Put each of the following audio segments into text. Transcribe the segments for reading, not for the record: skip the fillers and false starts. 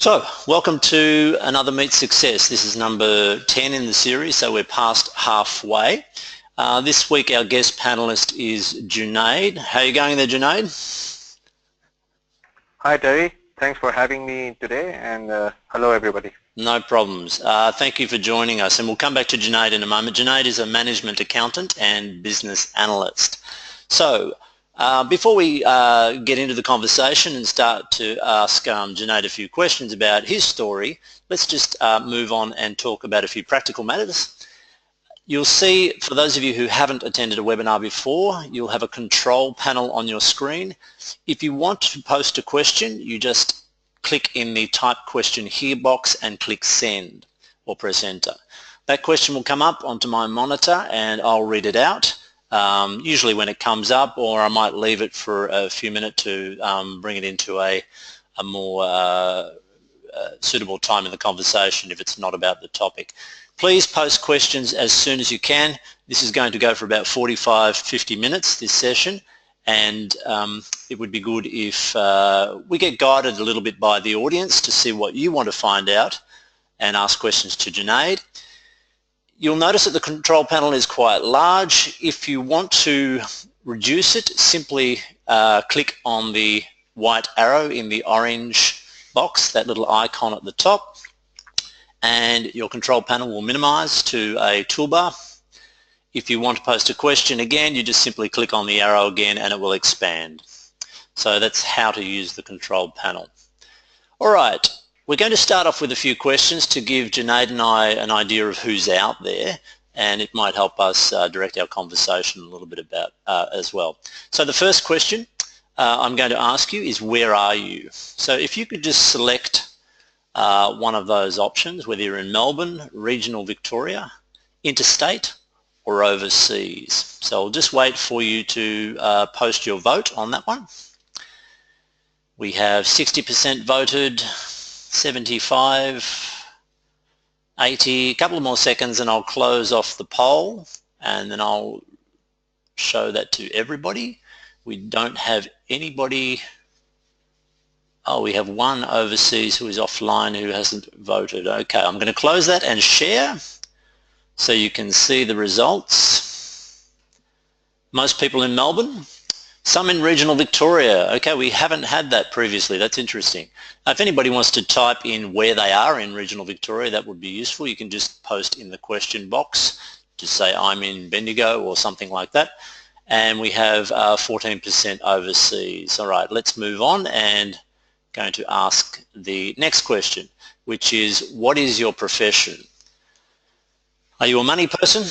So, welcome to another Meet Success. This is number 10 in the series, so we're past halfway. This week our guest panelist is Junaid. How are you going there, Junaid? Hi Terry, thanks for having me today, and hello everybody. No problems. Thank you for joining us, and we'll come back to Junaid in a moment. Junaid is a management accountant and business analyst. So, before we get into the conversation and start to ask Junaid a few questions about his story, let's just move on and talk about a few practical matters. You'll see, for those of you who haven't attended a webinar before, you'll have a control panel on your screen. If you want to post a question, you just click in the type question here box and click send or press enter. That question will come up onto my monitor and I'll read it out. Usually when it comes up, or I might leave it for a few minutes to bring it into a more suitable time in the conversation if it's not about the topic. Please post questions as soon as you can. This is going to go for about 45-50 minutes, this session, and it would be good if we get guided a little bit by the audience to see what you want to find out and ask questions to Junaid. You'll notice that the control panel is quite large. If you want to reduce it, simply click on the white arrow in the orange box, that little icon at the top, and your control panel will minimize to a toolbar. If you want to post a question again, you just simply click on the arrow again and it will expand. So that's how to use the control panel. All right. We're going to start off with a few questions to give Junaid and I an idea of who's out there, and it might help us direct our conversation a little bit about as well. So the first question I'm going to ask you is, where are you? So if you could just select one of those options, whether you're in Melbourne, regional Victoria, interstate, or overseas. So I'll just wait for you to post your vote on that one. We have 60% voted, 75, 80, a couple of more seconds and I'll close off the poll and then I'll show that to everybody. We don't have anybody. Oh, we have one overseas who is offline who hasn't voted. Okay, I'm going to close that and share so you can see the results. Most people in Melbourne. Some in regional Victoria. Okay, we haven't had that previously. That's interesting. If anybody wants to type in where they are in regional Victoria, that would be useful. You can just post in the question box. Just say I'm in Bendigo or something like that. And we have 14% overseas. All right, let's move on and going to ask the next question, which is, what is your profession? Are you a money person?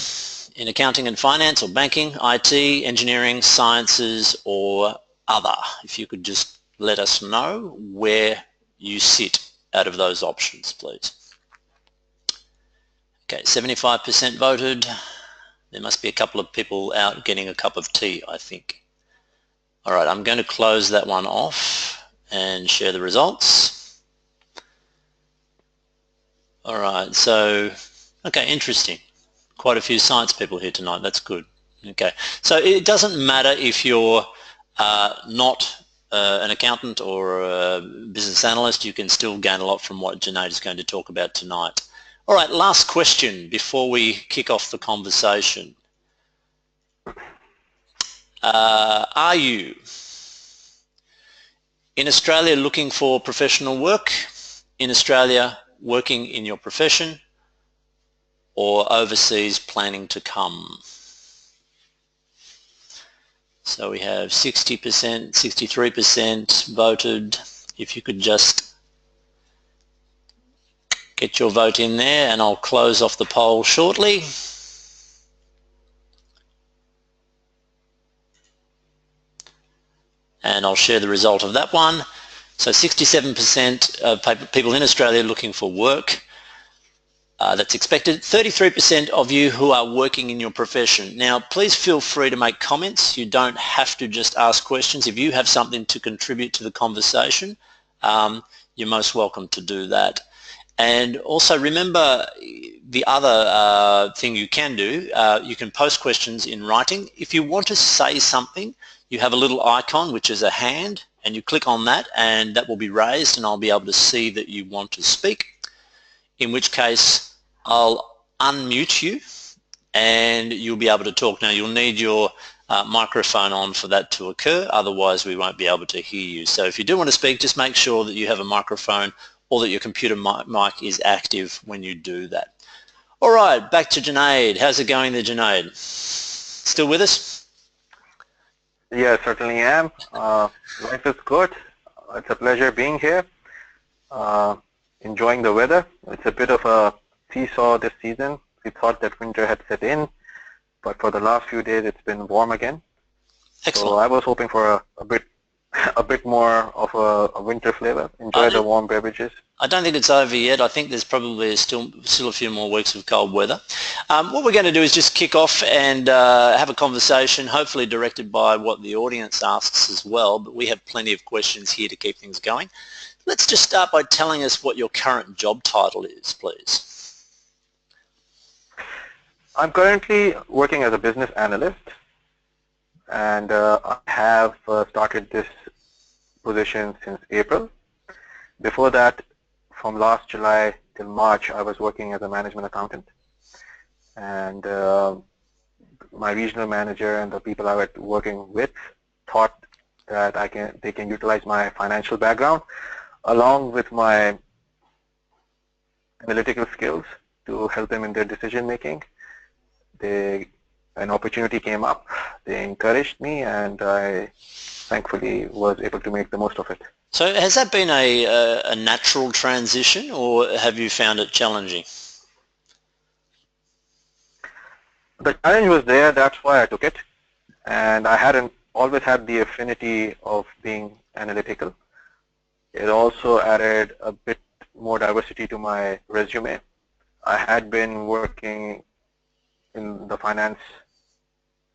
In accounting and finance or banking, IT, engineering, sciences, or other? If you could just let us know where you sit out of those options, please. Okay, 75% voted. There must be a couple of people out getting a cup of tea, I think. All right, I'm going to close that one off and share the results. All right, so, okay, interesting. Quite a few science people here tonight. That's good. Okay, so it doesn't matter if you're not an accountant or a business analyst. You can still gain a lot from what Junaid is going to talk about tonight. All right, last question before we kick off the conversation. Are you in Australia looking for professional work, in Australia working in your profession, or overseas planning to come? So we have 60%, 63% voted. If you could just get your vote in there and I'll close off the poll shortly. And I'll share the result of that one. So 67% of people in Australia looking for work. That's expected. 33% of you who are working in your profession. Now, please feel free to make comments. You don't have to just ask questions. If you have something to contribute to the conversation, you're most welcome to do that. And also remember the other thing you can do, you can post questions in writing. If you want to say something, you have a little icon which is a hand, and you click on that, and that will be raised, and I'll be able to see that you want to speak, in which case I'll unmute you and you'll be able to talk. Now you'll need your microphone on for that to occur, otherwise we won't be able to hear you. So if you do want to speak, just make sure that you have a microphone or that your computer mic is active when you do that. All right, back to Junaid. How's it going there, Junaid? Still with us? Yeah, certainly am. Life is good. It's a pleasure being here. Enjoying the weather. It's a bit of a seesaw this season. We thought that winter had set in, but for the last few days it's been warm again. Excellent. So I was hoping for a bit more of a winter flavor. Enjoy the warm beverages. I don't think it's over yet. I think there's probably still a few more weeks of cold weather. What we're going to do is just kick off and have a conversation, hopefully directed by what the audience asks as well, but we have plenty of questions here to keep things going. Let's just start by telling us what your current job title is, please. I'm currently working as a business analyst, and I have started this position since April. Before that, from last July till March, I was working as a management accountant, and my regional manager and the people I was working with thought that they can utilize my financial background along with my analytical skills to help them in their decision making. An opportunity came up, they encouraged me, and I thankfully was able to make the most of it. So has that been a natural transition, or have you found it challenging? The challenge was there, that's why I took it, and I hadn't always had the affinity of being analytical. It also added a bit more diversity to my resume. I had been working in the finance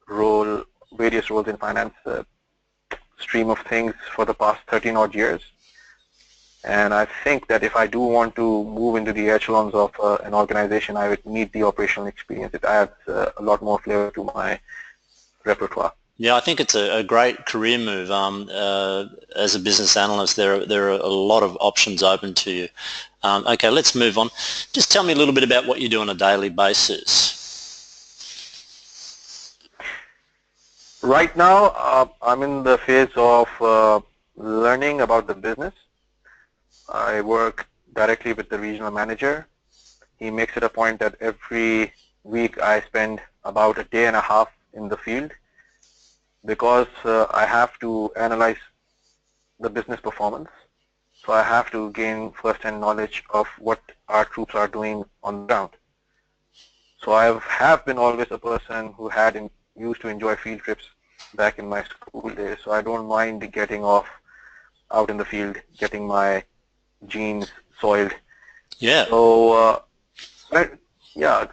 role, various roles in finance stream of things for the past 13 odd years. And I think that if I do want to move into the echelons of an organization, I would need the operational experience. It adds a lot more flavor to my repertoire. Yeah, I think it's a great career move. As a business analyst, there are a lot of options open to you. Okay, let's move on. Just tell me a little bit about what you do on a daily basis. Right now, I'm in the phase of learning about the business. I work directly with the regional manager. He makes it a point that every week I spend about a day and a half in the field, because I have to analyze the business performance. So I have to gain first-hand knowledge of what our troops are doing on the ground. So I have been always a person who used to enjoy field trips back in my school days. So I don't mind getting off out in the field, getting my genes soiled. Yeah. So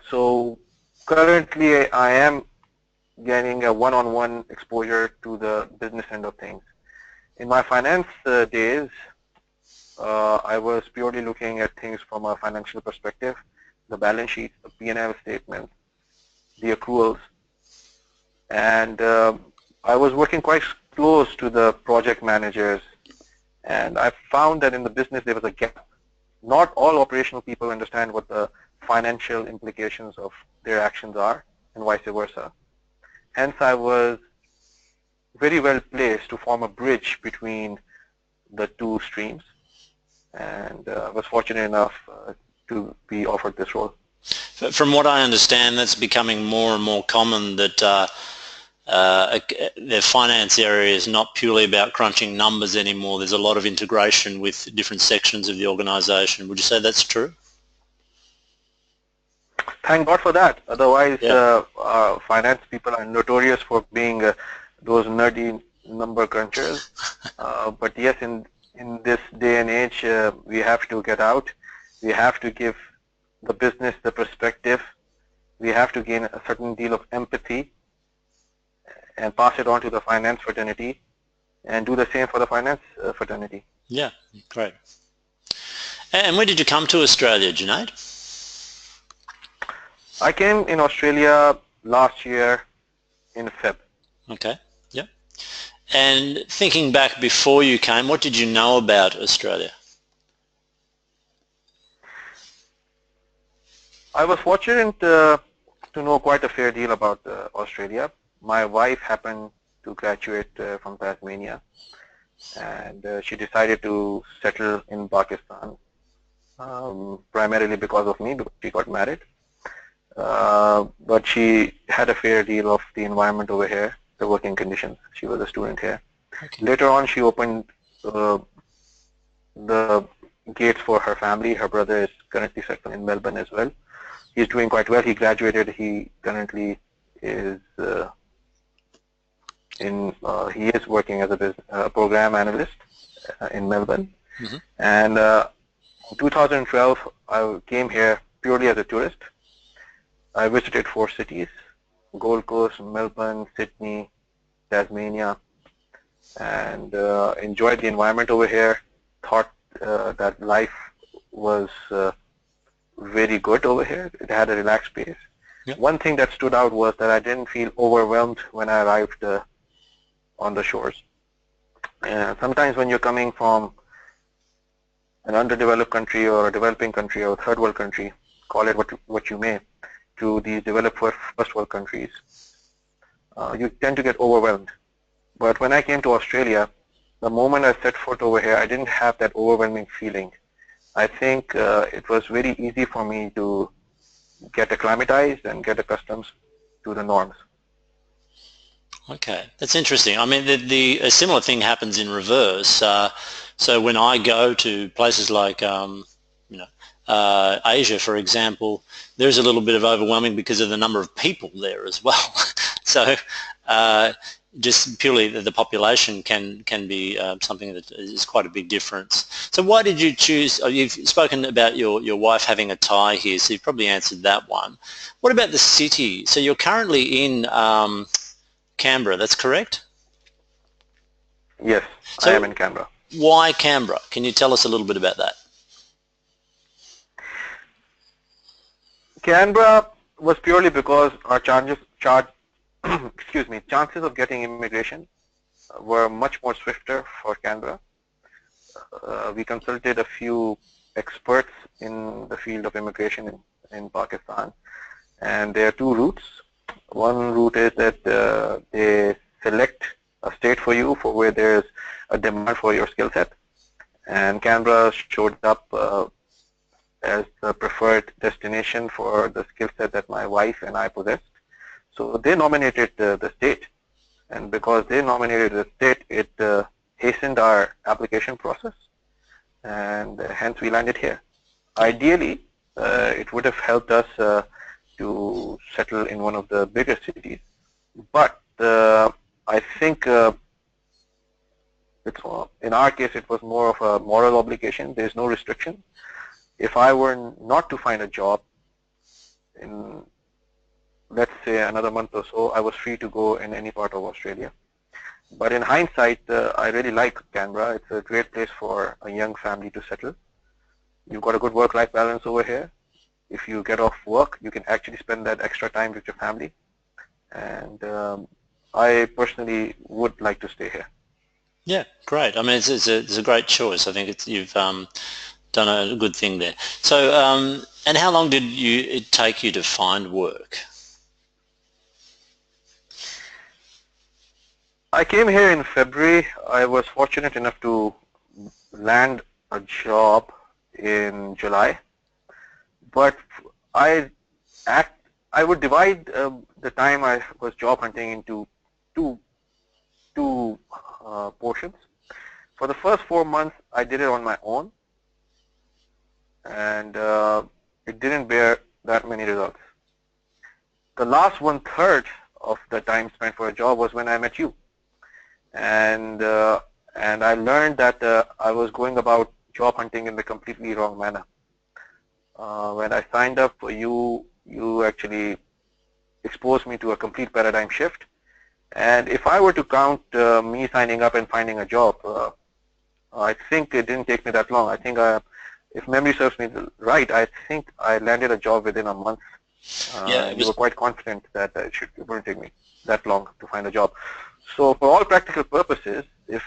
so currently I am getting a one-on-one exposure to the business end of things. In my finance days, I was purely looking at things from a financial perspective, the balance sheet, the P&L statement, the accruals, and I was working quite close to the project managers, and I found that in the business there was a gap. Not all operational people understand what the financial implications of their actions are, and vice versa. Hence, I was very well placed to form a bridge between the two streams, and was fortunate enough to be offered this role. From what I understand, that's becoming more and more common, that the finance area is not purely about crunching numbers anymore. There's a lot of integration with different sections of the organisation. Would you say that's true? Thank God for that. Otherwise, finance people are notorious for being those nerdy number crunchers. But yes, in this day and age, we have to get out. We have to give the business the perspective. We have to gain a certain deal of empathy and pass it on to the finance fraternity, and do the same for the finance fraternity. Yeah, great. And when did you come to Australia, Junaid? I came in Australia last year in Feb. Okay, yeah. And thinking back before you came, what did you know about Australia? I was fortunate to know quite a fair deal about Australia. My wife happened to graduate from Tasmania, and she decided to settle in Pakistan, primarily because of me, because she got married. But she had a fair deal of the environment over here, the working conditions. She was a student here. Okay. Later on, she opened the gates for her family. Her brother is currently settled in Melbourne as well. He's doing quite well. He graduated. He currently is he is working as a program analyst in Melbourne. Mm-hmm. And in 2012, I came here purely as a tourist. I visited 4 cities: Gold Coast, Melbourne, Sydney, Tasmania, and enjoyed the environment over here. Thought that life was very good over here. It had a relaxed pace. Yep. One thing that stood out was that I didn't feel overwhelmed when I arrived on the shores. Sometimes when you're coming from an underdeveloped country or a developing country or a third world country, call it what you may, to these developed first world countries, you tend to get overwhelmed. But when I came to Australia, the moment I set foot over here, I didn't have that overwhelming feeling. I think it was very easy for me to get acclimatized and get accustomed to the norms. Okay, that's interesting. I mean, a similar thing happens in reverse. So when I go to places like, Asia, for example, there's a little bit of overwhelming because of the number of people there as well. So just purely the population can be something that is quite a big difference. So why did you choose, you've spoken about your wife having a tie here, so you've probably answered that one. What about the city? So you're currently in Canberra, that's correct? Yes, so I am in Canberra. Why Canberra? Can you tell us a little bit about that? Canberra was purely because our chances of getting immigration were much more swifter for Canberra. We consulted a few experts in the field of immigration in Pakistan, and there are 2 routes. One route is that they select a state for you for where there's a demand for your skill set, and Canberra showed up as the preferred destination for the skill set that my wife and I possessed. So they nominated the state, and because they nominated the state, it hastened our application process, and hence we landed here. Ideally, it would have helped us to settle in one of the bigger cities, but I think in our case it was more of a moral obligation. There's no restriction. If I were not to find a job in, let's say, another month or so, I was free to go in any part of Australia. But in hindsight, I really like Canberra. It's a great place for a young family to settle. You've got a good work-life balance over here. If you get off work, you can actually spend that extra time with your family. And I personally would like to stay here. Yeah, great. I mean, it's a great choice. I think you've done a good thing there. So, and how long did it take you to find work? I came here in February. I was fortunate enough to land a job in July, but I would divide the time I was job hunting into two portions. For the first 4 months, I did it on my own, and it didn't bear that many results. The last 1/3 of the time spent for a job was when I met you, and I learned that I was going about job hunting in the completely wrong manner. When I signed up for you, you actually exposed me to a complete paradigm shift. And if I were to count me signing up and finding a job, I think it didn't take me that long. I think, if memory serves me right, I think I landed a job within a month. Yeah, you were quite confident that it wouldn't take me that long to find a job. So for all practical purposes, if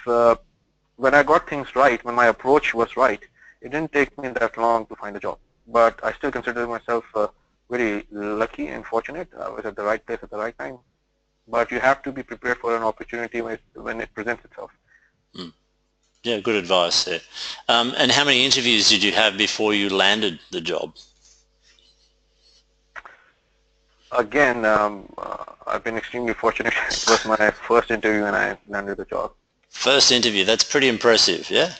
when I got things right, when my approach was right, it didn't take me that long to find a job. But I still consider myself very lucky and fortunate. I was at the right place at the right time. But you have to be prepared for an opportunity when it presents itself. Mm. Yeah, good advice there. And how many interviews did you have before you landed the job? Again, I've been extremely fortunate. It was my first interview and I landed the job. First interview, that's pretty impressive, yeah?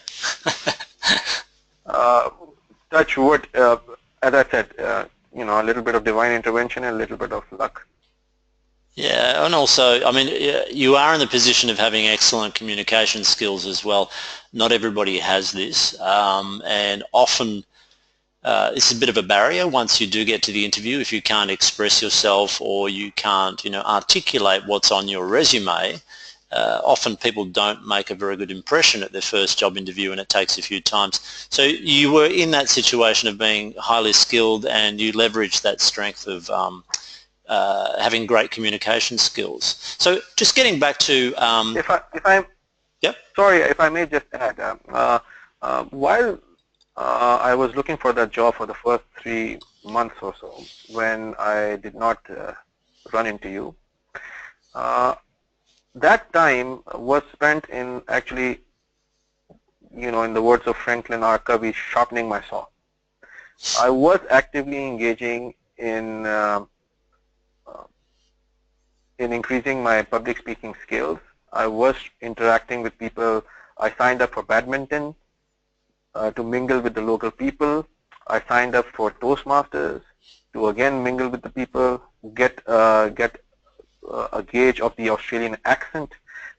Touch wood, as I said, a little bit of divine intervention and a little bit of luck. Yeah, and also, I mean, you are in the position of having excellent communication skills as well. Not everybody has this, and often it's a bit of a barrier once you do get to the interview. If you can't express yourself or you can't, articulate what's on your resume, often people don't make a very good impression at their first job interview, and it takes a few times. So you were in that situation of being highly skilled, and you leveraged that strength of having great communication skills. So just getting back to yep. Sorry, if I may just add, while I was looking for that job for the first 3 months or so, when I did not run into you, that time was spent in actually, in the words of Franklin R. Covey, sharpening my saw. I was actively engaging in increasing my public speaking skills. I was interacting with people. I signed up for badminton to mingle with the local people. I signed up for Toastmasters to again mingle with the people, get a gauge of the Australian accent,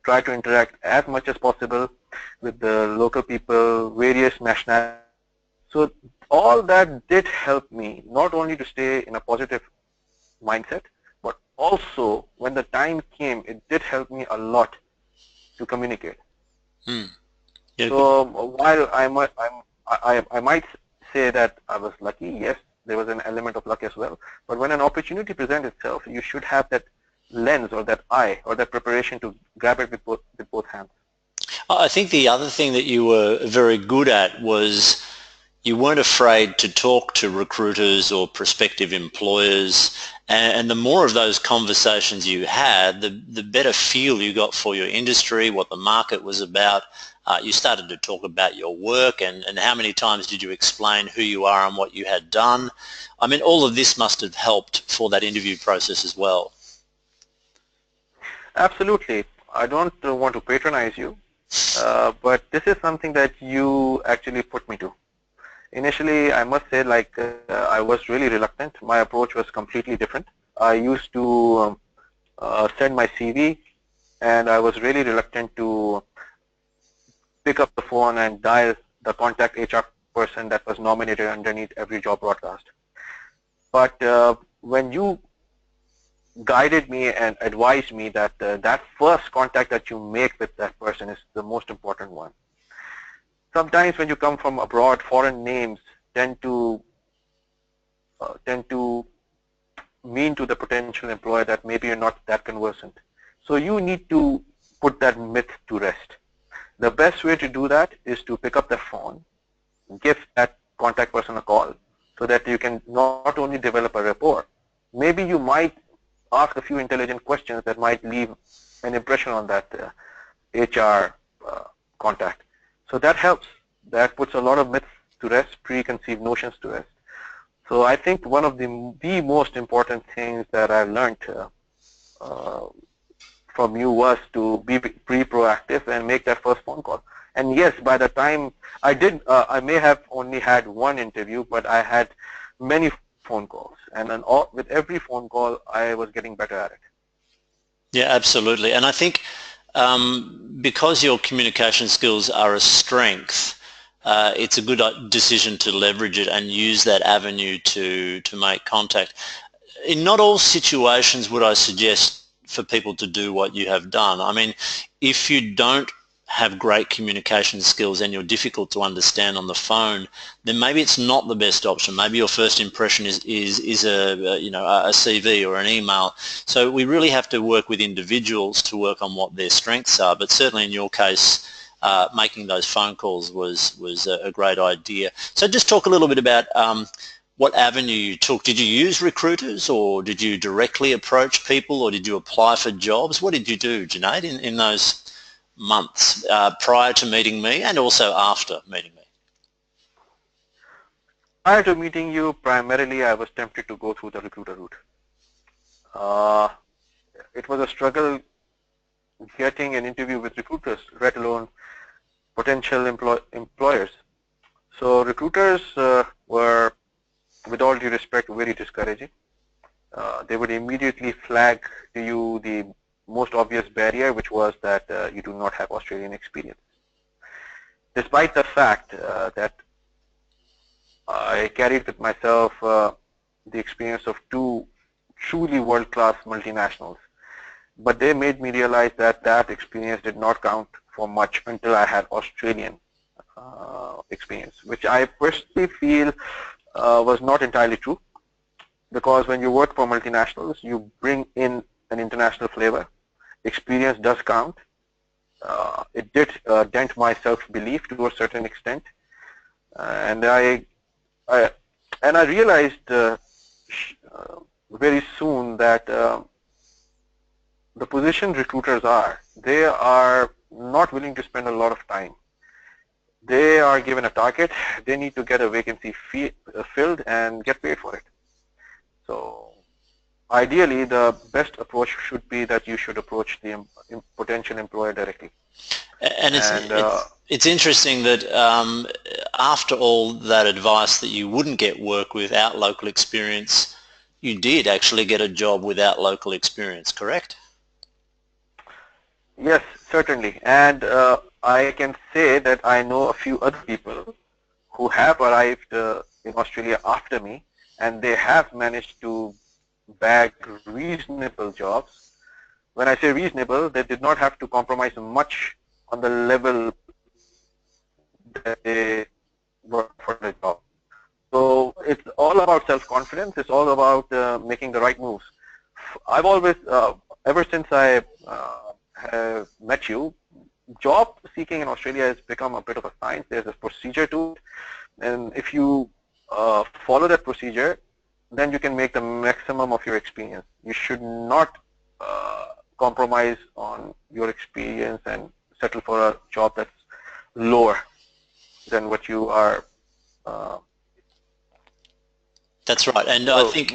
try to interact as much as possible with the local people, various nationalities. So all that did help me not only to stay in a positive mindset, but also when the time came, it did help me a lot to communicate. Yeah, so while I might say that I was lucky, yes, there was an element of luck as well. But when an opportunity presents itself, you should have that lens or that eye or that preparation to grab it with both hands. I think the other thing that you were very good at was you weren't afraid to talk to recruiters or prospective employers, and the more of those conversations you had, the better feel you got for your industry, what the market was about. You started to talk about your work, and how many times did you explain who you are and what you had done. I mean, all of this must have helped for that interview process as well. Absolutely. I don't want to patronize you, but this is something that you actually put me to. Initially, I must say, I was really reluctant. My approach was completely different. I used to send my CV, and I was really reluctant to pick up the phone and dial the contact HR person that was nominated underneath every job broadcast. But when you guided me and advised me that that first contact that you make with that person is the most important one. Sometimes when you come from abroad, foreign names tend to mean to the potential employer that maybe you're not that conversant. So you need to put that myth to rest. The best way to do that is to pick up the phone, give that contact person a call, so that you can not only develop a rapport, maybe you might ask a few intelligent questions that might leave an impression on that HR contact. So that helps. That puts a lot of myths to rest, preconceived notions to rest. So I think one of the most important things that I learned from you was to be proactive and make that first phone call. And yes, by the time I did, I may have only had one interview, but I had many phone calls. And then with every phone call, I was getting better at it. Yeah, absolutely. And I think because your communication skills are a strength, it's a good decision to leverage it and use that avenue to make contact. In not all situations would I suggest for people to do what you have done. I mean, if you don't have great communication skills and you're difficult to understand on the phone, then maybe it's not the best option. Maybe your first impression is a CV or an email. So we really have to work with individuals to work on what their strengths are. But certainly in your case, making those phone calls was a great idea. So just talk a little bit about what avenue you took. Did you use recruiters, or did you directly approach people, or did you apply for jobs? What did you do, Junaid, in those months prior to meeting me and also after meeting me? Prior to meeting you, primarily I was tempted to go through the recruiter route. It was a struggle getting an interview with recruiters, let alone potential employers. So recruiters were, with all due respect, very discouraging. They would immediately flag to you the most obvious barrier, which was that you do not have Australian experience. Despite the fact that I carried with myself the experience of two truly world-class multinationals, but they made me realize that that experience did not count for much until I had Australian experience, which I personally feel was not entirely true, because when you work for multinationals, you bring in an international flavor. Experience does count. It did dent my self-belief to a certain extent, and I realized very soon that the position recruiters they are not willing to spend a lot of time. They are given a target. They need to get a vacancy filled and get paid for it. So ideally, the best approach should be that you should approach the potential employer directly. And it's interesting that after all that advice that you wouldn't get work without local experience, you did actually get a job without local experience, correct? Yes, certainly. And I can say that I know a few other people who have arrived in Australia after me, and they have managed to bag reasonable jobs. When I say reasonable, they did not have to compromise much on the level that they work for the job. So it's all about self-confidence. It's all about making the right moves. I've always, ever since I have met you, job seeking in Australia has become a bit of a science. There's a procedure to it, and if you follow that procedure, then you can make the maximum of your experience. You should not compromise on your experience and settle for a job that's lower than what you are. That's right, and I think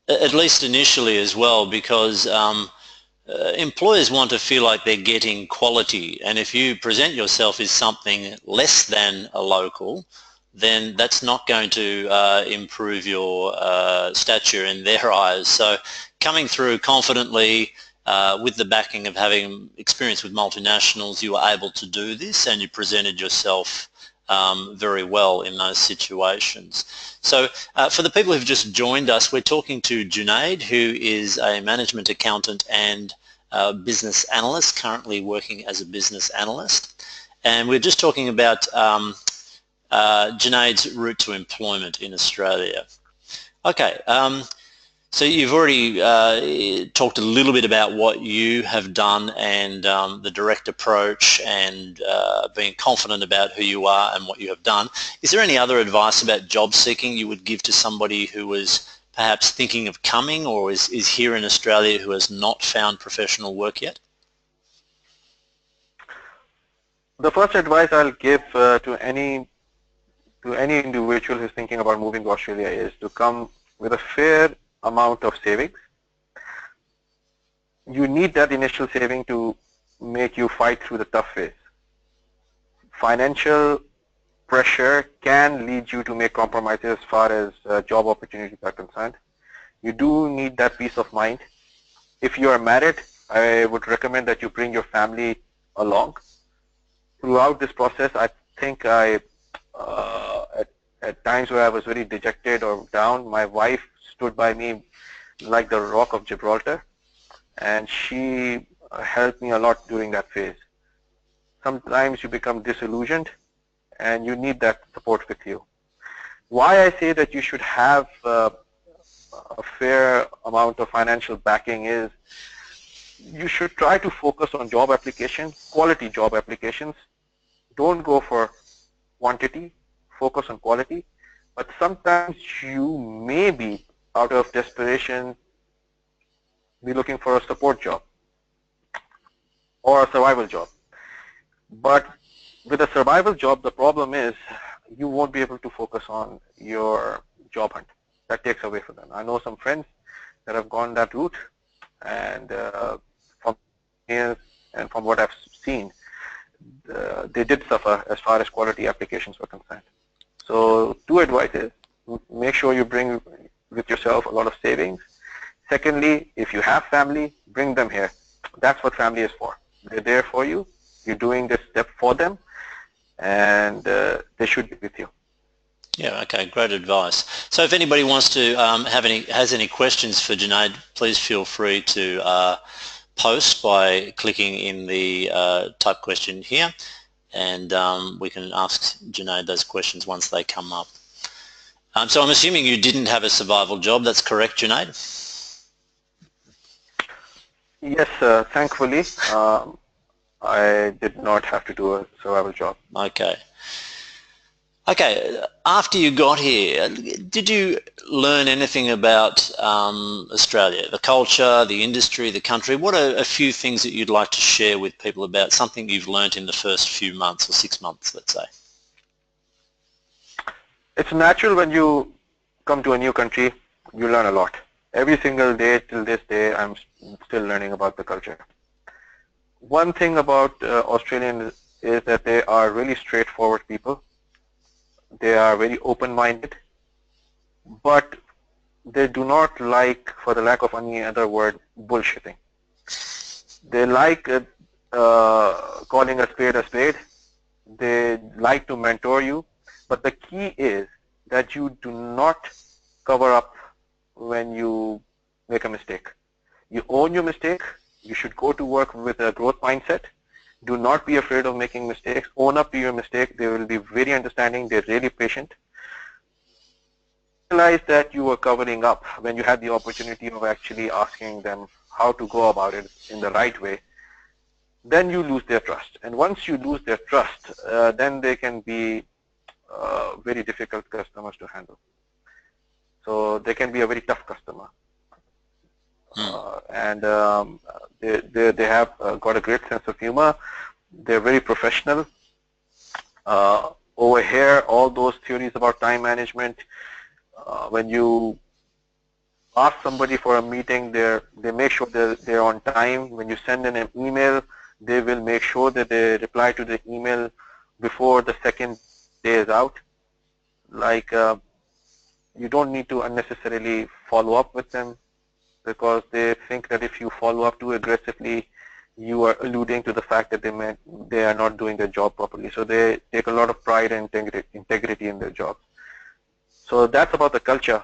at least initially as well, because employers want to feel like they're getting quality, and if you present yourself as something less than a local, then that's not going to improve your stature in their eyes. So coming through confidently with the backing of having experience with multinationals, you were able to do this, and you presented yourself very well in those situations. So for the people who've just joined us, we're talking to Junaid, who is a management accountant and business analyst, currently working as a business analyst. And we're just talking about Junaid's route to employment in Australia. Okay, so you've already talked a little bit about what you have done and the direct approach and being confident about who you are and what you have done. Is there any other advice about job seeking you would give to somebody who was perhaps thinking of coming or is here in Australia who has not found professional work yet? The first advice I'll give to any individual who's thinking about moving to Australia is to come with a fair amount of savings. You need that initial saving to make you fight through the tough phase. Financial pressure can lead you to make compromises as far as job opportunities are concerned. You do need that peace of mind. If you are married, I would recommend that you bring your family along. Throughout this process, I think at times where I was very dejected or down, my wife stood by me like the Rock of Gibraltar, and she helped me a lot during that phase. sometimes you become disillusioned and you need that support with you. Why I say that you should have a fair amount of financial backing is you should try to focus on job applications, quality job applications. Don't go for quantity, focus on quality. But sometimes you may be, out of desperation, be looking for a support job or a survival job. But with a survival job, the problem is you won't be able to focus on your job hunt. That takes away from them. I know some friends that have gone that route, and from here and from what I've seen, they did suffer as far as quality applications were concerned. So two advices: make sure you bring with yourself a lot of savings. Secondly, if you have family, bring them here. That's what family is for. They're there for you. You're doing this step for them, and they should be with you. Yeah, okay, great advice. So if anybody wants to has any questions for Junaid, please feel free to post by clicking in the type question here, and we can ask Junaid those questions once they come up. So I'm assuming you didn't have a survival job, that's correct, Junaid? Yes, thankfully, I did not have to do a survival job. Okay. Okay, after you got here, did you learn anything about Australia, the culture, the industry, the country? What are a few things that you'd like to share with people about something you've learned in the first few months or 6 months, let's say? It's natural when you come to a new country, you learn a lot. Every single day till this day, I'm still learning about the culture. One thing about Australians is that they are really straightforward people. They are very open-minded, but they do not like, for the lack of any other word, bullshitting. They like calling a spade a spade. They like to mentor you, but the key is that you do not cover up when you make a mistake. You own your mistake. You should go to work with a growth mindset. Do not be afraid of making mistakes. Own up to your mistake. They will be very understanding. They're really patient. Realize that you were covering up when you had the opportunity of actually asking them how to go about it in the right way. Then you lose their trust. And once you lose their trust, then they can be very difficult customers to handle. So they can be a very tough customer. And they have got a great sense of humor. They're very professional. Over here, all those theories about time management, when you ask somebody for a meeting, they make sure that they're on time. When you send in an email, they will make sure that they reply to the email before the second day is out. Like, you don't need to unnecessarily follow up with them, because they think that if you follow up too aggressively, you are alluding to the fact that they are not doing their job properly. So they take a lot of pride and integrity in their job. So that's about the culture.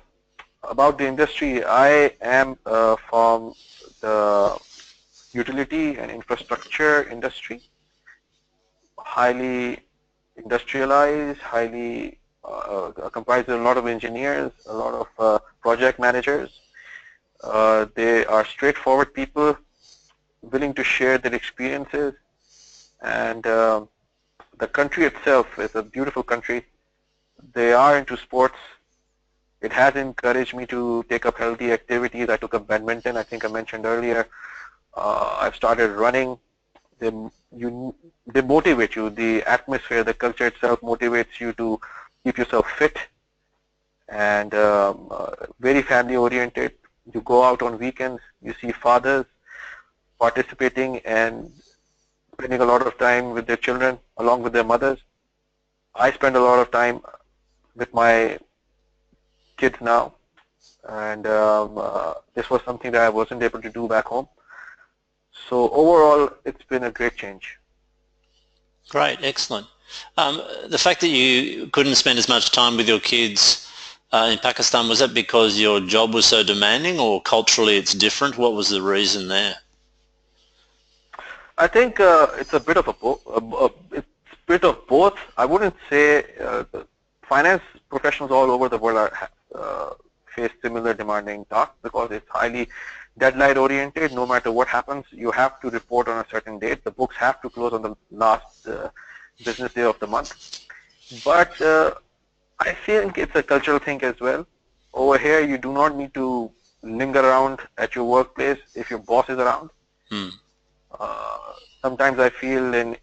About the industry, I am from the utility and infrastructure industry, highly industrialized, highly comprises a lot of engineers, a lot of project managers. They are straightforward people, willing to share their experiences, and the country itself is a beautiful country. They are into sports. It has encouraged me to take up healthy activities. I took up badminton, I think I mentioned earlier. I've started running. They motivate you. The atmosphere, the culture itself motivates you to keep yourself fit, and very family oriented. You go out on weekends, you see fathers participating and spending a lot of time with their children along with their mothers. I spend a lot of time with my kids now, and this was something that I wasn't able to do back home. So overall, it's been a great change. Great, excellent. The fact that you couldn't spend as much time with your kids in Pakistan, was that because your job was so demanding, or culturally it's different? What was the reason there? I think it's a bit of it's a bit of both. I wouldn't say the finance professionals all over the world are face similar demanding tasks because it's highly deadline oriented. No matter what happens, you have to report on a certain date. The books have to close on the last business day of the month. But I think it's a cultural thing as well. Over here, you do not need to linger around at your workplace if your boss is around. Sometimes I feel in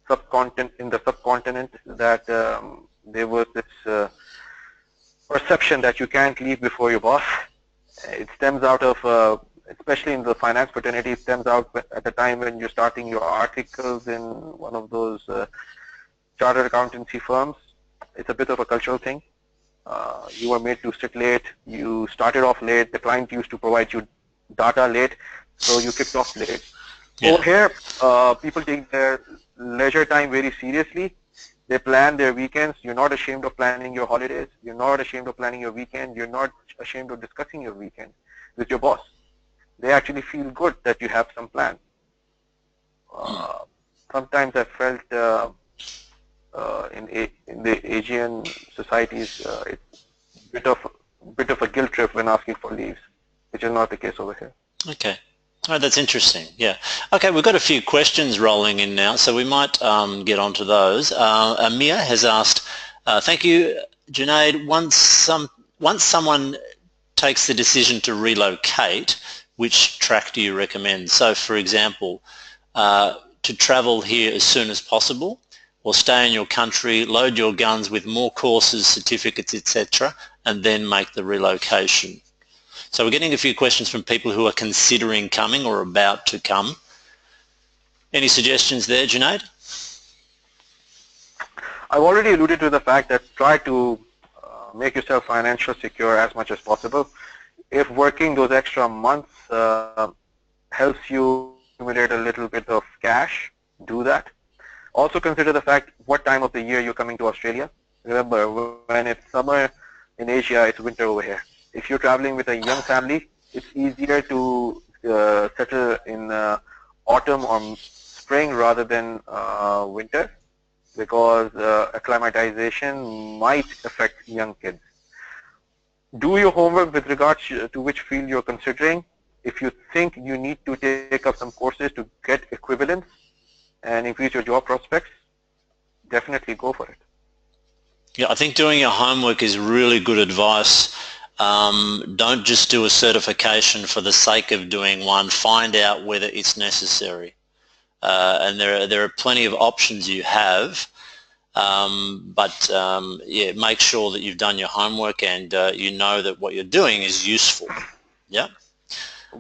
the subcontinent that there was this perception that you can't leave before your boss. It stems out of, especially in the finance fraternity, it stems out at the time when you're starting your articles in one of those chartered accountancy firms. It's a bit of a cultural thing. You were made to sit late. You started off late. The client used to provide you data late, so you kicked off late. Yeah. Over here, people take their leisure time very seriously. They plan their weekends. You're not ashamed of planning your holidays. You're not ashamed of planning your weekend. You're not ashamed of discussing your weekend with your boss. They actually feel good that you have some plan. Sometimes I felt in the Asian societies, it's a bit of a guilt trip when asking for leaves, which is not the case over here. Okay. Oh, that's interesting. Yeah. Okay, we've got a few questions rolling in now, so we might get onto those. Amir has asked, thank you, Junaid. Once someone takes the decision to relocate, which track do you recommend? So, for example, to travel here as soon as possible, or stay in your country, load your guns with more courses, certificates, etc., and then make the relocation. So we're getting a few questions from people who are considering coming or about to come. Any suggestions there, Junaid? I've already alluded to the fact that try to make yourself financially secure as much as possible. If working those extra months helps you accumulate a little bit of cash, do that. Also consider the fact what time of the year you're coming to Australia. Remember, when it's summer in Asia, it's winter over here. If you're traveling with a young family, it's easier to settle in autumn or spring rather than winter, because acclimatization might affect young kids. Do your homework with regards to which field you're considering. If you think you need to take up some courses to get equivalence and increase your job prospects, definitely go for it. Yeah, I think doing your homework is really good advice. Don't just do a certification for the sake of doing one. Find out whether it's necessary. And there are plenty of options you have, yeah, make sure that you've done your homework and you know that what you're doing is useful. Yeah.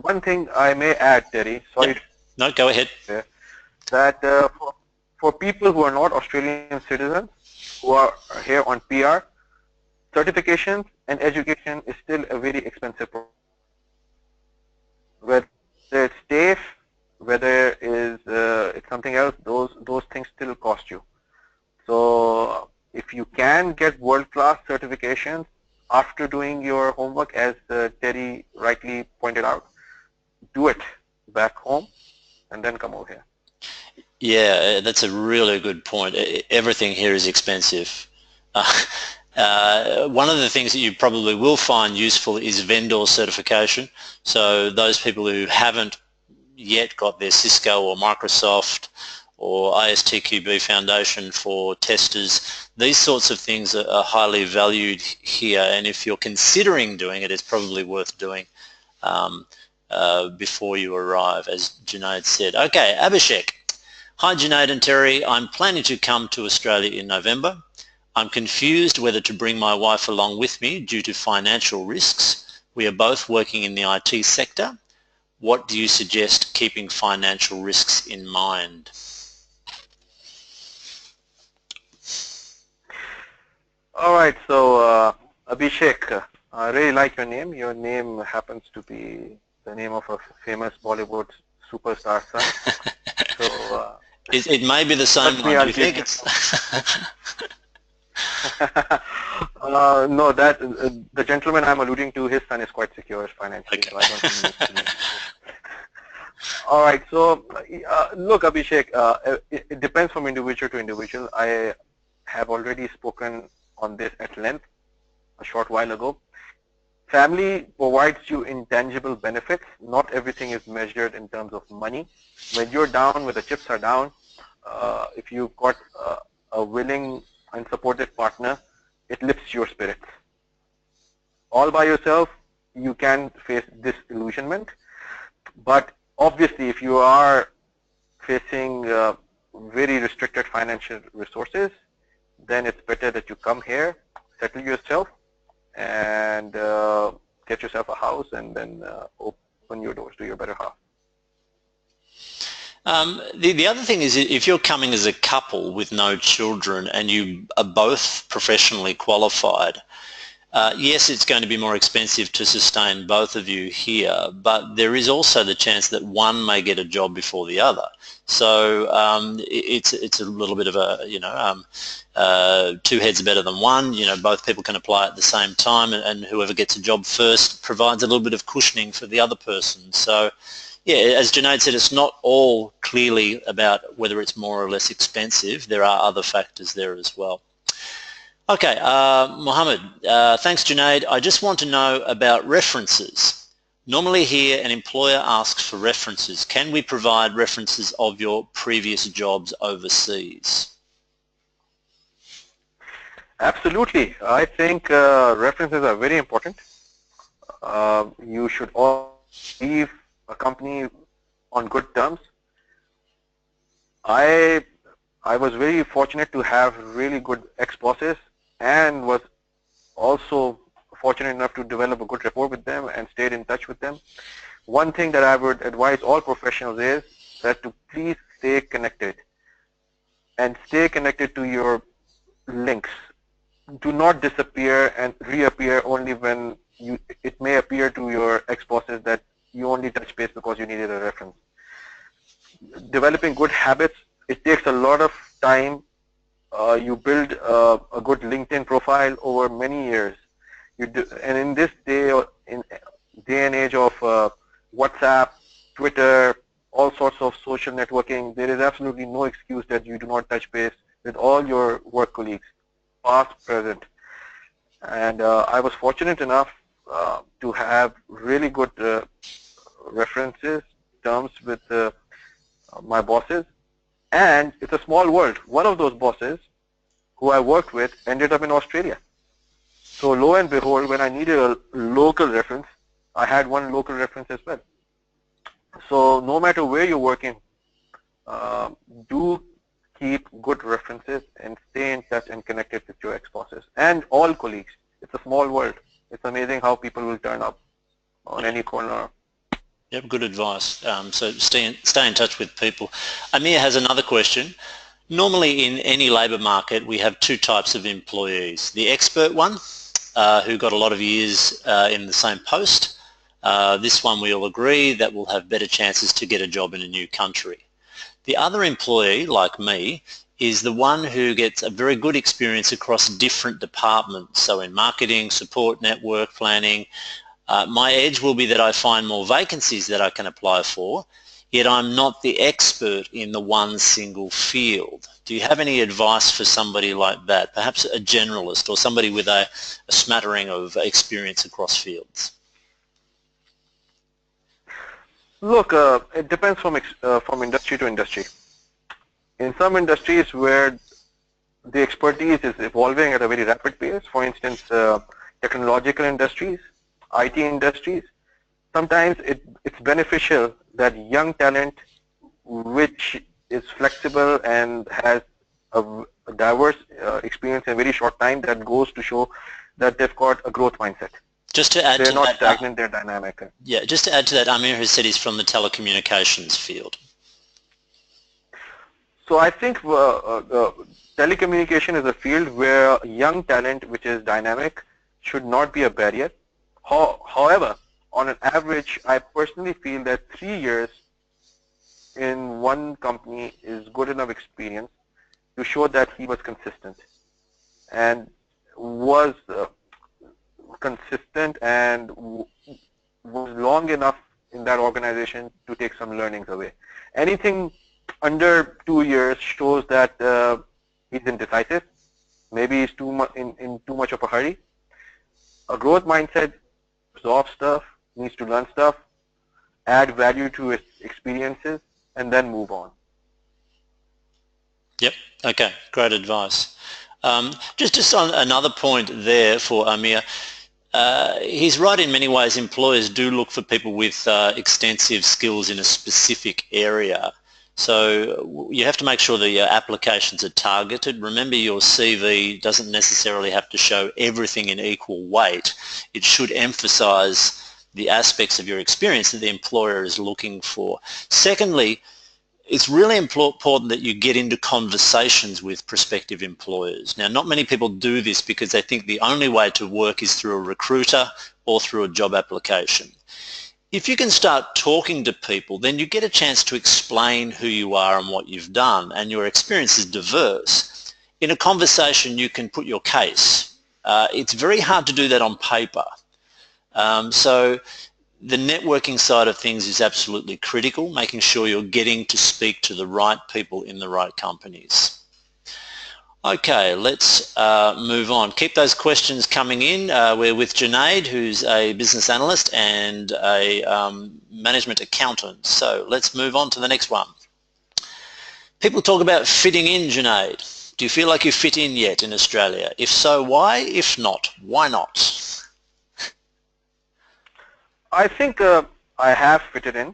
One thing I may add, Terry, sorry. Yep. No, go ahead. That for people who are not Australian citizens, who are here on PR, certifications and education is still a very expensive process. Whether it's TAFE, whether it's something else, those things still cost you. So if you can get world-class certifications after doing your homework, as Terry rightly pointed out, do it back home and then come over here. Yeah, that's a really good point. Everything here is expensive. One of the things that you probably will find useful is vendor certification. So those people who haven't yet got their Cisco or Microsoft or ISTQB Foundation for testers, these sorts of things are highly valued here, and if you're considering doing it, it's probably worth doing before you arrive, as Junaid said. Okay, Abhishek. Hi Junaid and Terry, I'm planning to come to Australia in November. I'm confused whether to bring my wife along with me due to financial risks. We are both working in the IT sector. What do you suggest keeping financial risks in mind? All right, so Abhishek, I really like your name. Your name happens to be the name of a famous Bollywood superstar son. So it may be the same one. Do you think it's? No, that the gentleman I'm alluding to, his son is quite secure financially. Okay. So I don't think All right. So, look, Abhishek, it depends from individual to individual. I have already spoken on this at length a short while ago. Family provides you intangible benefits. Not everything is measured in terms of money. When you're down, when the chips are down, if you've got a willing and supportive partner, it lifts your spirits. All by yourself, you can face disillusionment. But obviously, if you are facing very restricted financial resources, then it's better that you come here, settle yourself, and get yourself a house, and then open your doors to your better half. The other thing is, if you're coming as a couple with no children and you are both professionally qualified, yes, it's going to be more expensive to sustain both of you here, but there is also the chance that one may get a job before the other. So it's a little bit of a, two heads are better than one. Both people can apply at the same time, and whoever gets a job first provides a little bit of cushioning for the other person. So, yeah, as Junaid said, it's not all clearly about whether it's more or less expensive. There are other factors there as well. Okay, Mohammed, thanks Junaid. I just want to know about references. Normally here an employer asks for references. Can we provide references of your previous jobs overseas? Absolutely. I think references are very important. You should all leave a company on good terms. I was very fortunate to have really good ex-bosses, and was also fortunate enough to develop a good rapport with them and stayed in touch with them. One thing that I would advise all professionals is that to please stay connected, and stay connected to your links. Do not disappear and reappear only when it may appear to your ex-bosses that you only touch base because you needed a reference. Developing good habits, it takes a lot of time. You build a good LinkedIn profile over many years. And in this day and age of WhatsApp, Twitter, all sorts of social networking, there is absolutely no excuse that you do not touch base with all your work colleagues, past, present. And I was fortunate enough to have really good references, terms with my bosses. And it's a small world. One of those bosses who I worked with ended up in Australia. So lo and behold, when I needed a local reference, I had one local reference as well. So no matter where you're working, do keep good references and stay in touch and connected with your ex-bosses and all colleagues. It's a small world. It's amazing how people will turn up on any corner. Yep, good advice. So stay in touch with people. Amir has another question. Normally in any labour market we have two types of employees. The expert one, who got a lot of years in the same post. This one we all agree that will have better chances to get a job in a new country. The other employee, like me, is the one who gets a very good experience across different departments. So in marketing, support, network planning. My edge will be that I find more vacancies that I can apply for, yet I'm not the expert in the one single field. Do you have any advice for somebody like that, perhaps a generalist or somebody with a smattering of experience across fields? Look, it depends from industry to industry. In some industries where the expertise is evolving at a very rapid pace, for instance, technological industries, IT industries, sometimes it's beneficial that young talent which is flexible and has a diverse experience in a very short time, that goes to show that they've got a growth mindset. Just to add they're to not that, stagnant, they're dynamic. Yeah, just to add to that, Amir has said he's from the telecommunications field. So I think telecommunication is a field where young talent which is dynamic should not be a barrier. However, on an average, I personally feel that 3 years in one company is good enough experience to show that he was consistent and was long enough in that organization to take some learnings away. Anything under 2 years shows that he's indecisive. Maybe he's in too much of a hurry. A growth mindset absorbs stuff, needs to learn stuff, add value to his experiences, and then move on. Yep. Okay. Great advice. Just on another point there for Amir, he's right in many ways. Employers do look for people with extensive skills in a specific area. So you have to make sure that your applications are targeted. Remember, your CV doesn't necessarily have to show everything in equal weight. It should emphasize the aspects of your experience that the employer is looking for. Secondly, it's really important that you get into conversations with prospective employers. Now, not many people do this because they think the only way to work is through a recruiter or through a job application. If you can start talking to people, then you get a chance to explain who you are and what you've done, and your experience is diverse. In a conversation, you can put your case. It's very hard to do that on paper. So the networking side of things is absolutely critical, making sure you're getting to speak to the right people in the right companies. Okay, let's move on. Keep those questions coming in. We're with Junaid, who's a business analyst and a management accountant. So let's move on to the next one. People talk about fitting in, Junaid. Do you feel like you fit in yet in Australia? If so, why? If not, why not? I think I have fitted in,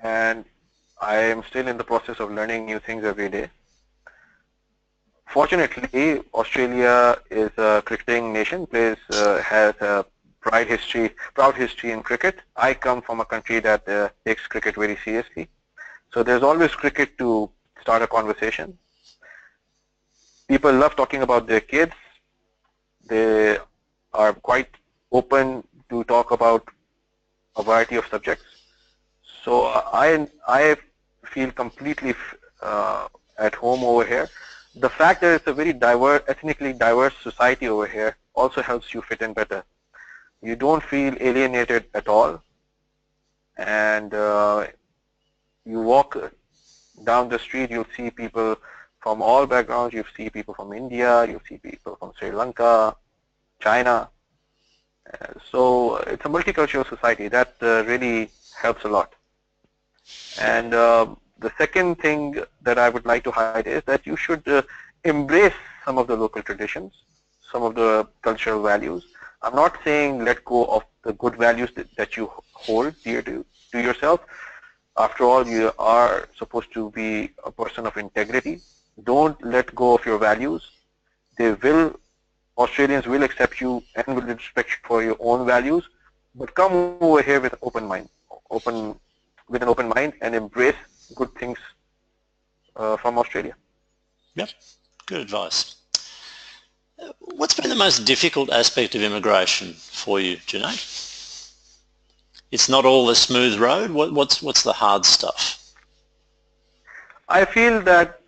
and I am still in the process of learning new things every day. Fortunately, Australia is a cricketing nation, has a proud history in cricket. I come from a country that takes cricket very seriously. So there's always cricket to start a conversation. People love talking about their kids. They are quite open to talk about a variety of subjects. So I feel completely at home over here. The fact that it's a very ethnically diverse society over here also helps you fit in better. You don't feel alienated at all, and you walk down the street, you'll see people from all backgrounds. You'll see people from India, you'll see people from Sri Lanka, China. So it's a multicultural society that really helps a lot. And the second thing that I would like to highlight is that you should embrace some of the local traditions, some of the cultural values. I'm not saying let go of the good values that you hold dear to yourself. After all, you are supposed to be a person of integrity. Don't let go of your values. Australians will accept you and will respect you for your own values, but come over here with an open mind and embrace good things from Australia. Yep, good advice. What's been the most difficult aspect of immigration for you, Junaid? It's not all the smooth road. What's the hard stuff? I feel that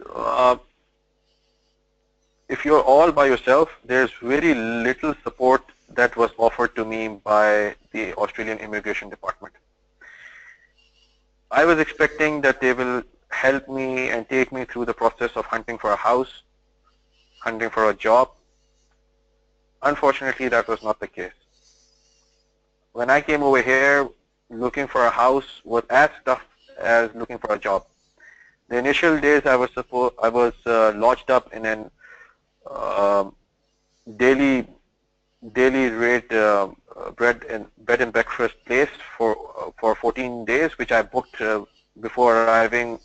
if you're all by yourself, there's very little support that was offered to me by the Australian Immigration Department. I was expecting that they will help me and take me through the process of hunting for a house, hunting for a job. Unfortunately, that was not the case. When I came over here, looking for a house was as tough as looking for a job. The initial days I was lodged up in an daily rate bed and breakfast place for 14 days, which I booked before arriving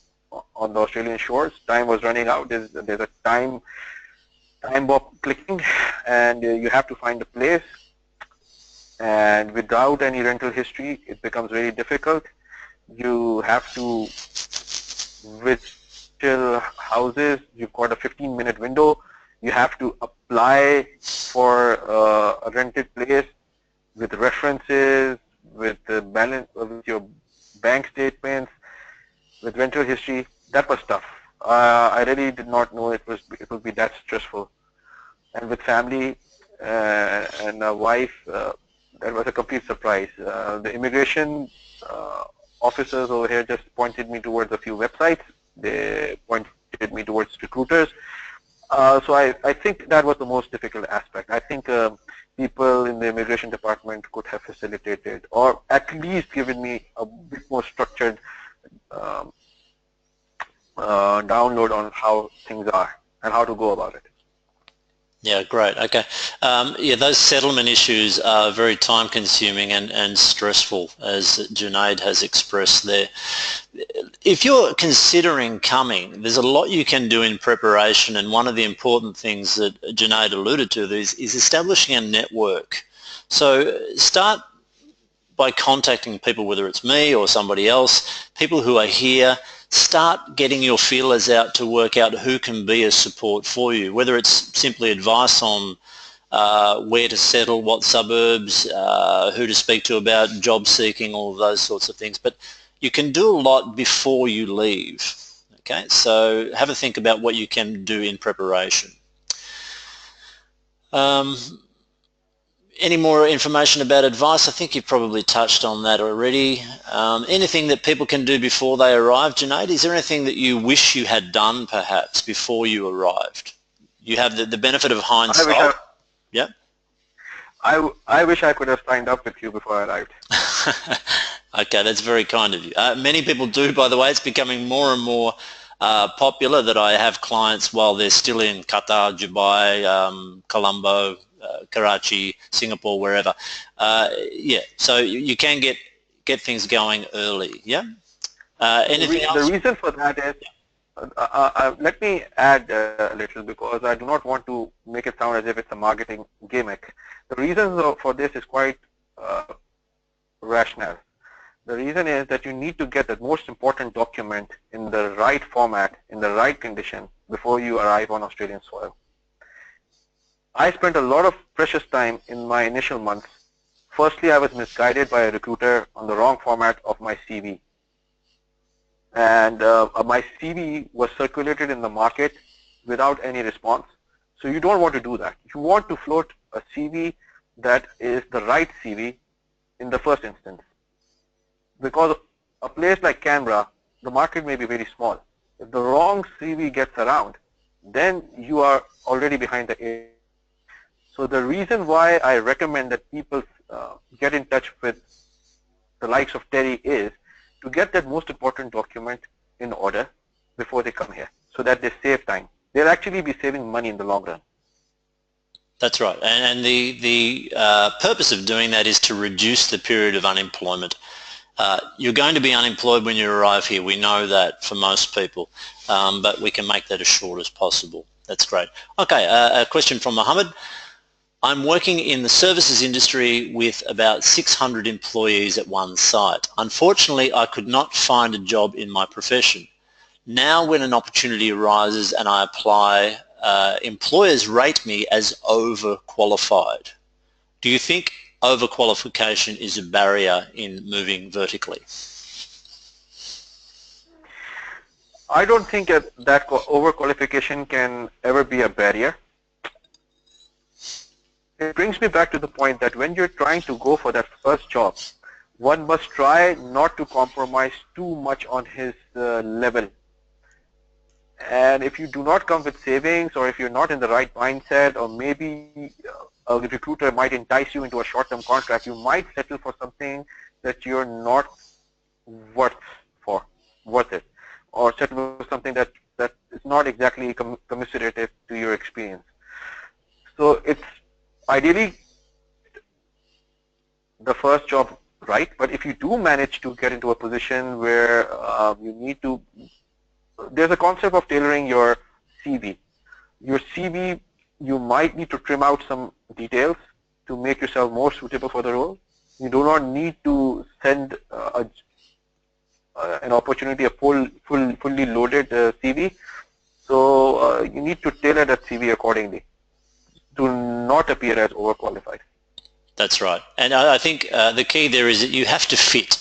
on the Australian shores. Time was running out. There's a time bomb clicking, and you have to find a place. And without any rental history, it becomes very difficult. You have to visit houses. You've got a 15-minute window. You have to apply for a rented place with references, with the balance, with your bank statements, with rental history. That was tough. I really did not know it would be that stressful. And with family and a wife, that was a complete surprise. The immigration officers over here just pointed me towards a few websites. They pointed me towards recruiters. So I think that was the most difficult aspect. I think people in the immigration department could have facilitated or at least given me a bit more structured download on how things are and how to go about it. Yeah, great. Okay. Yeah, those settlement issues are very time-consuming and stressful, as Junaid has expressed there. If you're considering coming, there's a lot you can do in preparation, and one of the important things that Junaid alluded to is establishing a network. So start by contacting people, whether it's me or somebody else, people who are here. Start getting your feelers out to work out who can be a support for you, whether it's simply advice on where to settle, what suburbs, who to speak to about job seeking, all of those sorts of things. But you can do a lot before you leave. Okay, so have a think about what you can do in preparation. Any more information about advice? I think you've probably touched on that already. Anything that people can do before they arrive, Junaid? Is there anything that you wish you had done perhaps before you arrived? You have the benefit of hindsight. Yeah. I wish I could have signed up with you before I arrived. Okay, that's very kind of you. Many people do, by the way. It's becoming more and more popular that I have clients while they're still in Qatar, Dubai, Colombo, Karachi, Singapore, wherever. Yeah, so you can get things going early. Yeah. Anything else? The reason for that is, let me add a little, because I do not want to make it sound as if it's a marketing gimmick. The reason for this is quite rational. The reason is that you need to get the most important document in the right format, in the right condition, before you arrive on Australian soil. I spent a lot of precious time in my initial months. Firstly, I was misguided by a recruiter on the wrong format of my CV. And my CV was circulated in the market without any response. So you don't want to do that. You want to float a CV that is the right CV in the first instance. Because a place like Canberra, the market may be very small. If the wrong CV gets around, then you are already behind the eight. So the reason why I recommend that people get in touch with the likes of Terry is to get that most important document in order before they come here, so that they save time. They'll actually be saving money in the long run. That's right, and the purpose of doing that is to reduce the period of unemployment. You're going to be unemployed when you arrive here. We know that for most people, but we can make that as short as possible. That's great. Okay, a question from Mohammed. I'm working in the services industry with about 600 employees at one site. Unfortunately, I could not find a job in my profession. Now when an opportunity arises and I apply, employers rate me as overqualified. Do you think overqualification is a barrier in moving vertically? I don't think that overqualification can ever be a barrier. It brings me back to the point that when you're trying to go for that first job, one must try not to compromise too much on his level. And if you do not come with savings, or if you're not in the right mindset, or maybe a recruiter might entice you into a short-term contract, you might settle for something that you're not worth it, or settle for something that is not exactly commiserative to your experience. So it's ideally the first job, right? But if you do manage to get into a position where you need to, there's a concept of tailoring your CV. Your CV, you might need to trim out some details to make yourself more suitable for the role. You do not need to send an opportunity a fully loaded CV. So you need to tailor that CV accordingly to not appear as overqualified. That's right. And I think the key there is that you have to fit.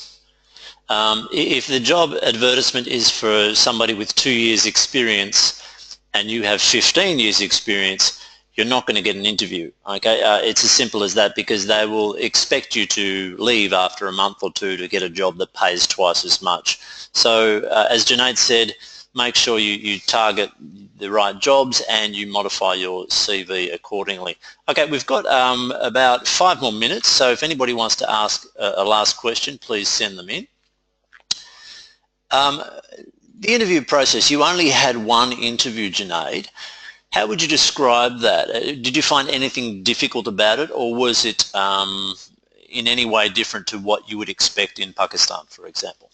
If the job advertisement is for somebody with 2 years experience and you have 15 years experience, you're not going to get an interview. Okay, it's as simple as that, because they will expect you to leave after a month or two to get a job that pays twice as much. So as Junaid said, make sure you target the right jobs and you modify your CV accordingly. Okay, we've got about 5 more minutes, so if anybody wants to ask a last question, please send them in. The interview process, you only had one interview, Junaid. How would you describe that? Did you find anything difficult about it, or was it in any way different to what you would expect in Pakistan, for example?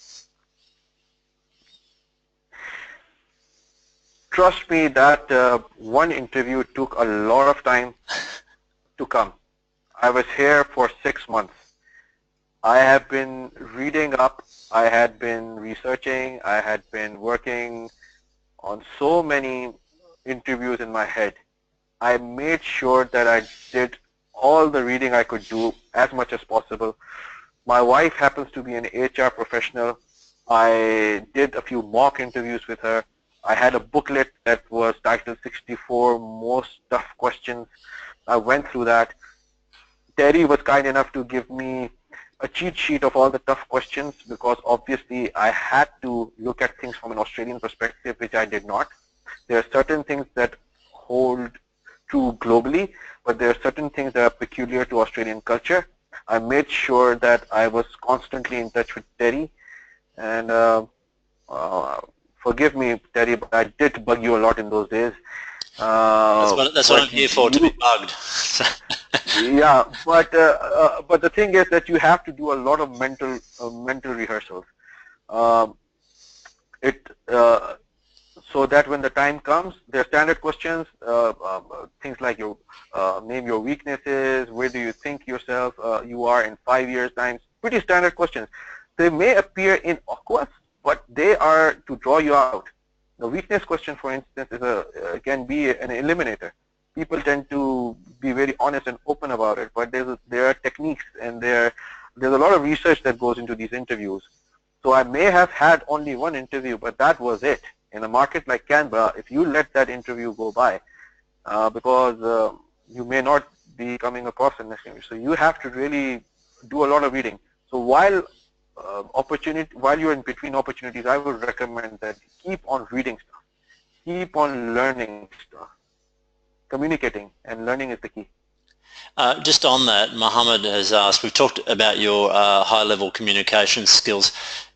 Trust me, that one interview took a lot of time to come. I was here for 6 months. I have been reading up, I had been researching, I had been working on so many interviews in my head. I made sure that I did all the reading I could do as much as possible. My wife happens to be an HR professional. I did a few mock interviews with her. I had a booklet that was titled 64 Most Tough Questions. I went through that. Terry was kind enough to give me a cheat sheet of all the tough questions, because obviously I had to look at things from an Australian perspective, which I did not. There are certain things that hold true globally, but there are certain things that are peculiar to Australian culture. I made sure that I was constantly in touch with Terry, and forgive me, Terry, but I did bug you a lot in those days. That's what I'm here for, to be bugged. Yeah, but the thing is that you have to do a lot of mental rehearsals. So that when the time comes, there are standard questions, things like your name your weaknesses, where do you think yourself you are in 5 years' time. Pretty standard questions. They may appear innocuous, but they are to draw you out. The weakness question, for instance, is can be an eliminator. People tend to be very honest and open about it, but there are techniques, and there's a lot of research that goes into these interviews. So I may have had only one interview, but that was it. In a market like Canberra, if you let that interview go by, because you may not be coming across the next interview, so you have to really do a lot of reading. So while you're in between opportunities, I would recommend that keep on reading stuff, keep on learning stuff. Communicating and learning is the key. Just on that, Mohammed has asked, we've talked about your high-level communication skills.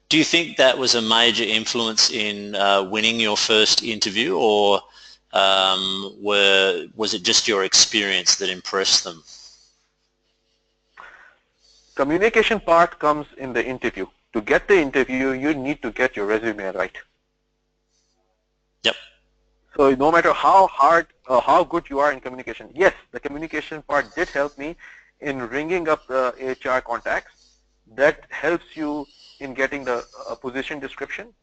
Do you think that was a major influence in winning your first interview, or was it just your experience that impressed them? Communication part comes in the interview. To get the interview, you need to get your resume right. Yep. So no matter how hard, how good you are in communication, yes, the communication part did help me in ringing up the HR contacts. That helps you in getting the position description.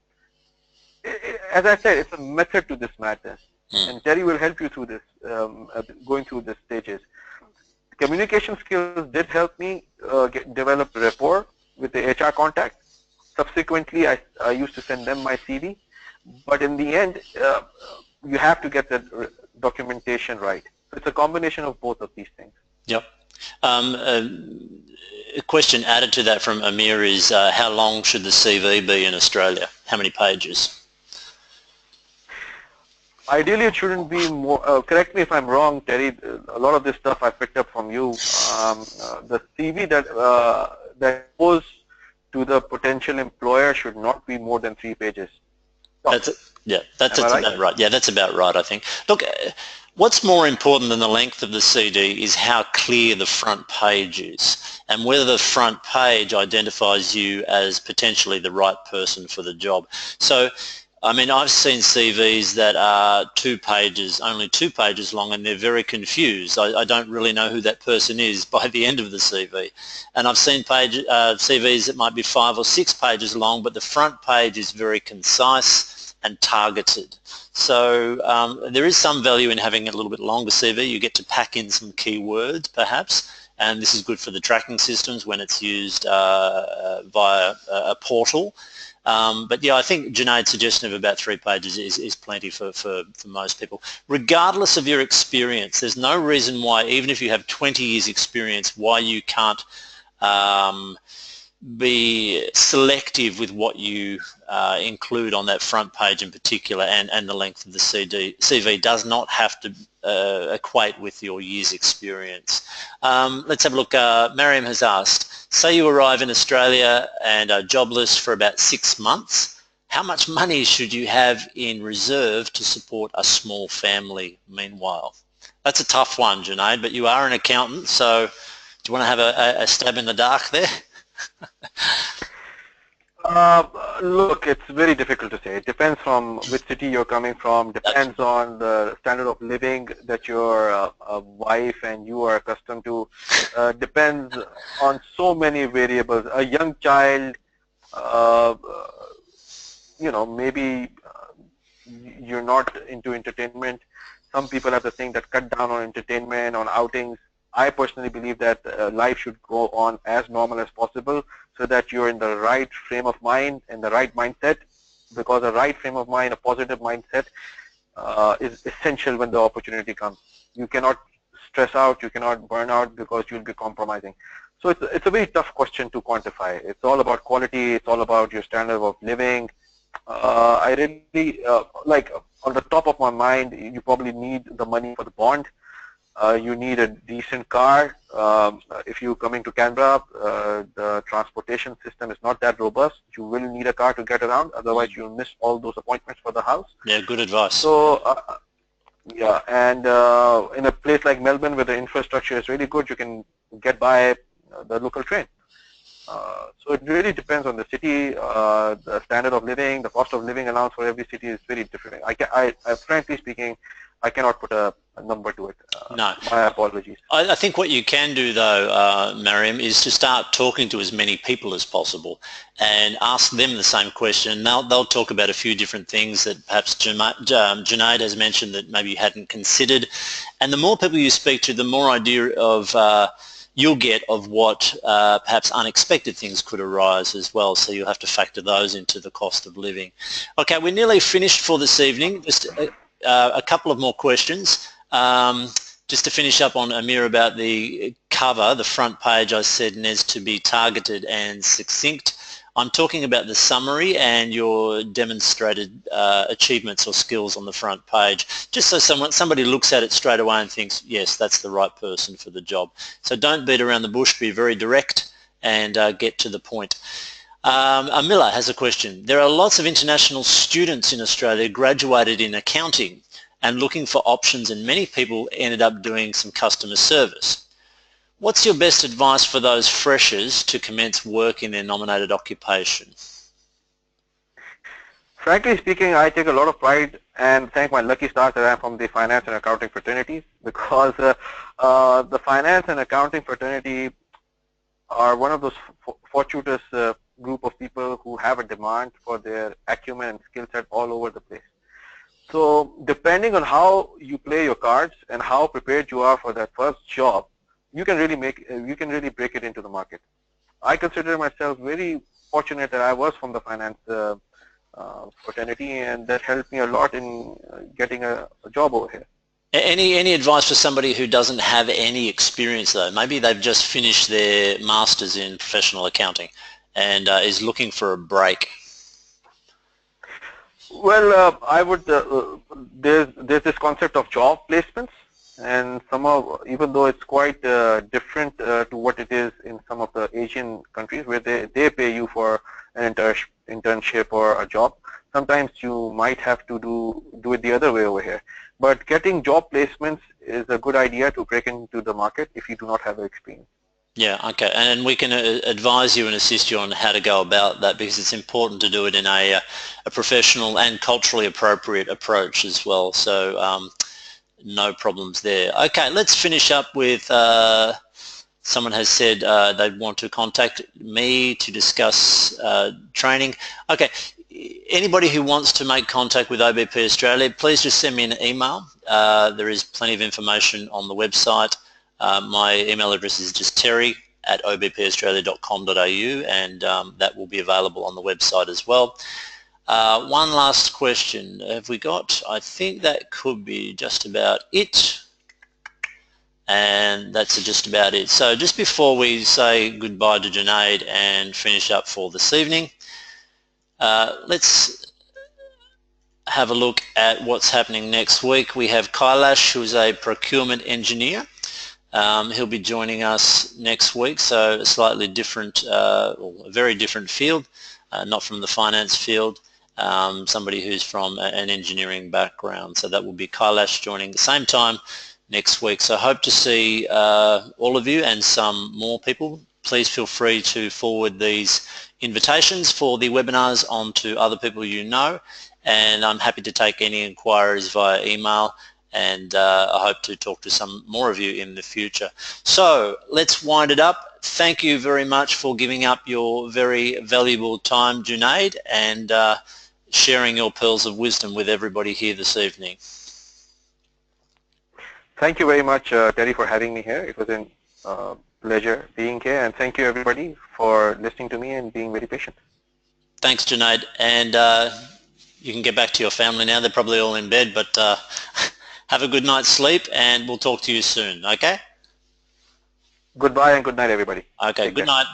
As I said, it's a method to this madness, and Terry will help you through this, going through the stages. Communication skills did help me develop rapport with the HR contact. Subsequently, I used to send them my CV, but in the end, you have to get the documentation right. So it's a combination of both of these things. Yep. A question added to that from Amir is, how long should the CV be in Australia? How many pages? Ideally, it shouldn't be more. Correct me if I'm wrong, Terry. A lot of this stuff I picked up from you. The CV that goes to the potential employer should not be more than 3 pages. That's about right. Yeah, that's about right, I think. Look, what's more important than the length of the CD is how clear the front page is, and whether the front page identifies you as potentially the right person for the job. So, I mean, I've seen CVs that are only two pages long, and they're very confused. I don't really know who that person is by the end of the CV. And I've seen CVs that might be 5 or 6 pages long, but the front page is very concise, and targeted. So there is some value in having a little bit longer CV. You get to pack in some keywords perhaps, and this is good for the tracking systems when it's used via a portal. But yeah, I think Junaid's suggestion of about 3 pages is plenty for most people. Regardless of your experience, there's no reason why, even if you have 20 years experience, why you can't be selective with what you include on that front page in particular, and the length of the CV does not have to equate with your year's experience. Let's have a look. Mariam has asked, say you arrive in Australia and are jobless for about 6 months. How much money should you have in reserve to support a small family meanwhile? That's a tough one, Junaid, but you are an accountant, so do you want to have a stab in the dark there? Look, it's very difficult to say. It depends from which city you're coming from, depends on the standard of living that your wife and you are accustomed to, depends on so many variables. A young child, maybe you're not into entertainment. Some people have the thing that cut down on entertainment, on outings. I personally believe that life should go on as normal as possible so that you're in the right frame of mind and the right mindset, because a right frame of mind, a positive mindset is essential when the opportunity comes. You cannot stress out, you cannot burn out because you'll be compromising. So it's a very tough question to quantify. It's all about quality, it's all about your standard of living. I really, like on the top of my mind, you probably need the money for the bond. You need a decent car. If you're coming to Canberra, the transportation system is not that robust. You will need a car to get around, otherwise you'll miss all those appointments for the house. Yeah, good advice. So, yeah, and in a place like Melbourne where the infrastructure is really good, you can get by the local train. So it really depends on the city, the standard of living, the cost of living allowance for every city is very different. Frankly speaking, I cannot put a number to it. No. My apologies. I think what you can do though, Mariam, is to start talking to as many people as possible and ask them the same question. They'll talk about a few different things that perhaps Junaid has mentioned that maybe you hadn't considered. And the more people you speak to, the more idea of you'll get of what perhaps unexpected things could arise as well. So you'll have to factor those into the cost of living. Okay, we're nearly finished for this evening. Just a couple of more questions. Just to finish up on Amir about the cover, the front page, I said needs to be targeted and succinct. I'm talking about the summary and your demonstrated achievements or skills on the front page, just so somebody looks at it straight away and thinks, yes, that's the right person for the job. So don't beat around the bush, be very direct and get to the point. Amila has a question. There are lots of international students in Australia graduated in accounting and looking for options, and many people ended up doing some customer service. What's your best advice for those freshers to commence work in their nominated occupation? Frankly speaking, I take a lot of pride and thank my lucky stars that I'm from the finance and accounting fraternities, because the finance and accounting fraternity are one of those fortuitous group of people who have a demand for their acumen and skill set all over the place. So depending on how you play your cards and how prepared you are for that first job, you can really break it into the market. I consider myself very fortunate that I was from the finance fraternity, and that helped me a lot in getting a job over here. Any advice for somebody who doesn't have any experience though? Maybe they've just finished their masters in professional accounting and is looking for a break. Well, I would. There's this concept of job placements, and even though it's quite different to what it is in some of the Asian countries where they pay you for an internship or a job, sometimes you might have to do it the other way over here. But getting job placements is a good idea to break into the market if you do not have experience. Yeah, okay, and we can advise you and assist you on how to go about that, because it's important to do it in a professional and culturally appropriate approach as well, so no problems there. Okay, let's finish up with someone has said they want to contact me to discuss training. Okay, anybody who wants to make contact with OBP Australia, please just send me an email. There is plenty of information on the website. My email address is just terry@obpaustralia.com.au, and that will be available on the website as well. One last question have we got? I think that could be just about it. And that's just about it. So just before we say goodbye to Junaid and finish up for this evening, let's have a look at what's happening next week. We have Kailash, who's a procurement engineer. He'll be joining us next week, so a slightly different, or a very different field, not from the finance field, somebody who's from an engineering background. So that will be Kailash joining at the same time next week. So I hope to see all of you and some more people. Please feel free to forward these invitations for the webinars on to other people you know, and I'm happy to take any inquiries via email, and I hope to talk to some more of you in the future. So let's wind it up. Thank you very much for giving up your very valuable time, Junaid, and sharing your pearls of wisdom with everybody here this evening. Thank you very much, Terry, for having me here. It was a pleasure being here, and thank you everybody for listening to me and being very patient. Thanks, Junaid, and you can get back to your family now. They're probably all in bed, but have a good night's sleep, and we'll talk to you soon, okay? Goodbye and good night, everybody. Okay, good night.